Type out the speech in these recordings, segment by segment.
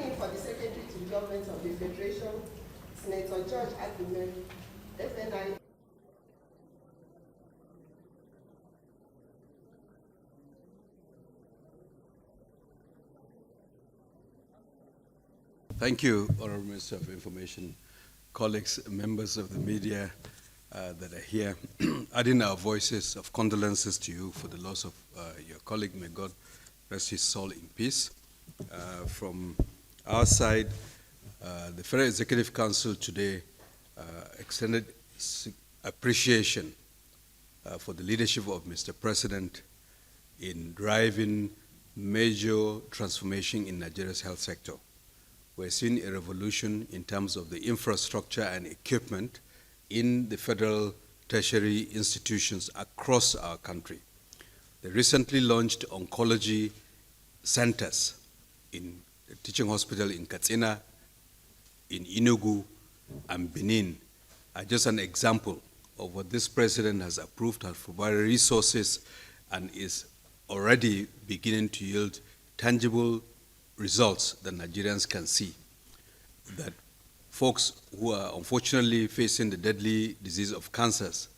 Speaking for the Secretary to the Government of the Federation, Senator George Akume, FNI. Thank you, Honorable Minister of Information, colleagues, members of the media that are here, adding our voices of condolences to you for the loss of your colleague. May God rest his soul in peace. From our side, the Federal Executive Council today extended appreciation for the leadership of Mr. President in driving major transformation in Nigeria's health sector. We're seeing a revolution in terms of the infrastructure and equipment in the federal tertiary institutions across our country. The recently launched oncology centers in the teaching hospital in Katsina, in Enugu, and Benin are just an example of what this president has approved, has provided resources, and is already beginning to yield tangible results that Nigerians can see. That folks who are unfortunately facing the deadly disease of cancers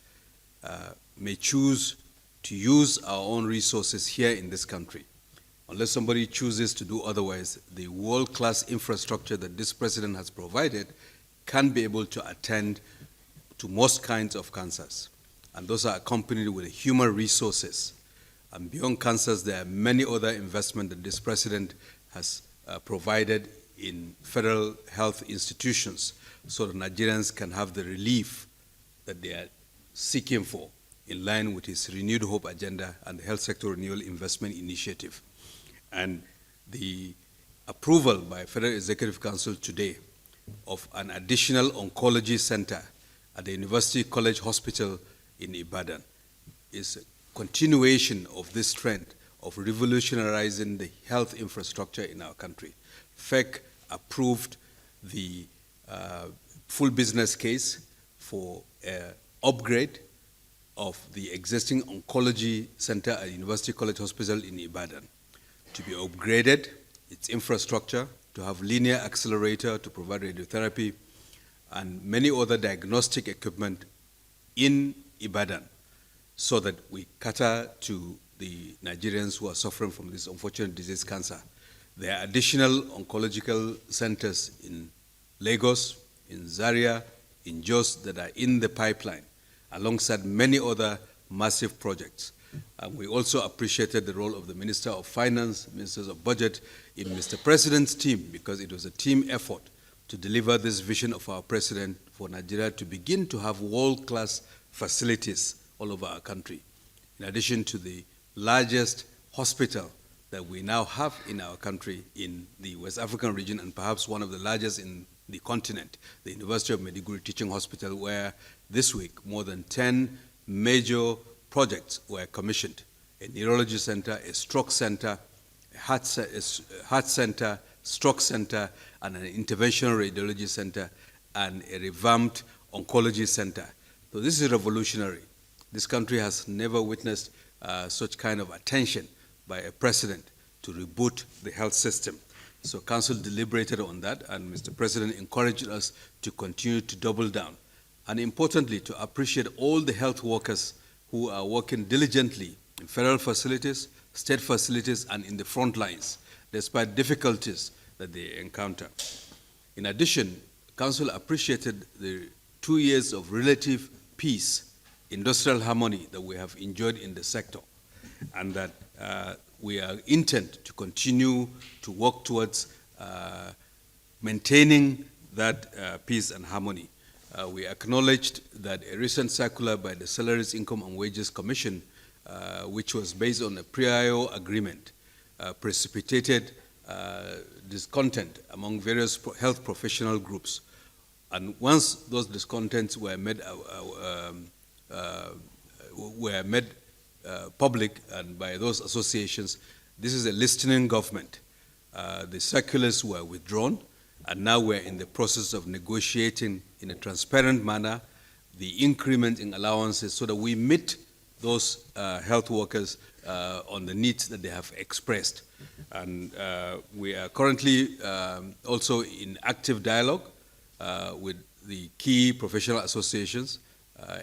may choose to use our own resources here in this country. Unless somebody chooses to do otherwise, the world-class infrastructure that this president has provided can be able to attend to most kinds of cancers. And those are accompanied with human resources. And beyond cancers, there are many other investments that this president has provided in federal health institutions so that Nigerians can have the relief that they are seeking for in line with his Renewed Hope agenda and the Health Sector Renewal Investment Initiative. And the approval by Federal Executive Council today of an additional oncology center at the University College Hospital in Ibadan is a continuation of this trend of revolutionizing the health infrastructure in our country. FEC approved the full business case for an upgrade of the existing oncology center at University College Hospital in Ibadan to be upgraded, its infrastructure, to have linear accelerator to provide radiotherapy, and many other diagnostic equipment in Ibadan so that we cater to the Nigerians who are suffering from this unfortunate disease, cancer. There are additional oncological centers in Lagos, in Zaria, in Jos that are in the pipeline, alongside many other massive projects. We also appreciated the role of the Minister of Finance, Ministers of Budget in Mr. President's team, because it was a team effort to deliver this vision of our President for Nigeria to begin to have world-class facilities all over our country. In addition to the largest hospital that we now have in our country in the West African region, and perhaps one of the largest in the continent, the University of Maiduguri Teaching Hospital, where this week more than 10 major projects were commissioned: a neurology center, a stroke center, a heart center, stroke center, and an interventional radiology center, and a revamped oncology center. So this is revolutionary. This country has never witnessed such kind of attention by a president to reboot the health system. So Council deliberated on that, and Mr. President encouraged us to continue to double down. And importantly, to appreciate all the health workers who are working diligently in federal facilities, state facilities, and in the front lines, despite difficulties that they encounter. In addition, Council appreciated the 2 years of relative peace, industrial harmony that we have enjoyed in the sector, and that we are intent to continue to work towards maintaining that peace and harmony. We acknowledged that a recent circular by the Salaries, Income and Wages Commission, which was based on a prior agreement, precipitated discontent among various health professional groups. And once those discontents were made public and by those associations, this is a listening government. The circulars were withdrawn, and now we're in the process of negotiating in a transparent manner the increment in allowances so that we meet those health workers on the needs that they have expressed. And we are currently also in active dialogue with the key professional associations,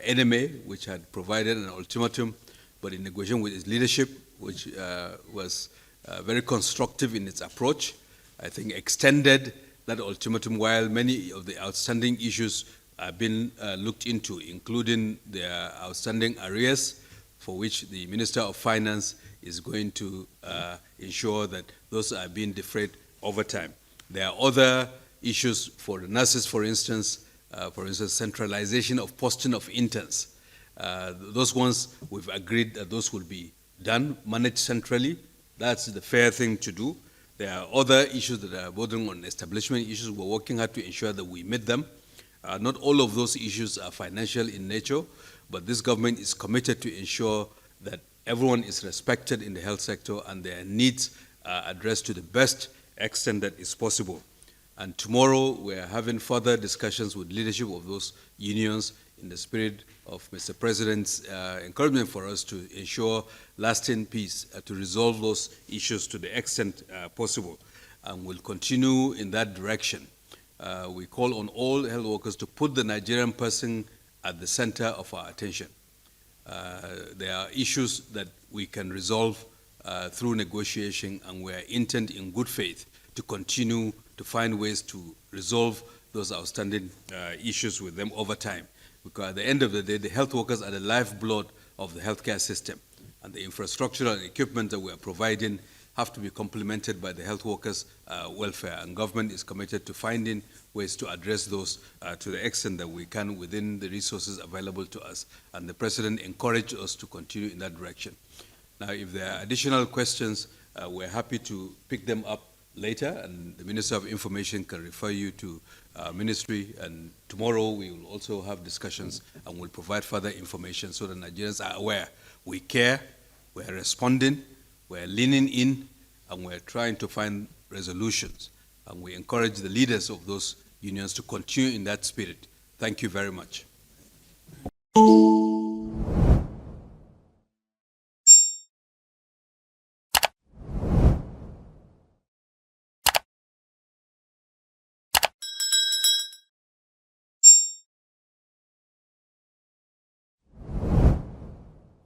NMA, which had provided an ultimatum, but in negotiation with its leadership, which was very constructive in its approach, I think extended that ultimatum while many of the outstanding issues have been looked into, including their outstanding arrears, for which the Minister of Finance is going to ensure that those are being defrayed over time. There are other issues for the nurses, for instance, centralization of posting of interns. Those ones, we've agreed that those will be done, managed centrally. That's the fair thing to do. There are other issues that are bordering on establishment issues. We're working hard to ensure that we meet them. Not all of those issues are financial in nature, but this government is committed to ensure that everyone is respected in the health sector and their needs are addressed to the best extent that is possible. And tomorrow we are having further discussions with leadership of those unions in the spirit of Mr. President's encouragement for us to ensure lasting peace, to resolve those issues to the extent possible. And we'll continue in that direction. We call on all health workers to put the Nigerian person at the center of our attention. There are issues that we can resolve through negotiation, and we are intent in good faith to continue to find ways to resolve those outstanding issues with them over time. Because at the end of the day, the health workers are the lifeblood of the healthcare system, and the infrastructure and equipment that we are providing have to be complemented by the health workers' welfare, and government is committed to finding ways to address those to the extent that we can within the resources available to us. And the President encouraged us to continue in that direction. Now, if there are additional questions, we're happy to pick them up later, and the Minister of Information can refer you to ministry, and tomorrow we will also have discussions and we'll provide further information so that Nigerians are aware. We care, we're responding, we're leaning in, and we're trying to find resolutions. And we encourage the leaders of those unions to continue in that spirit. Thank you very much.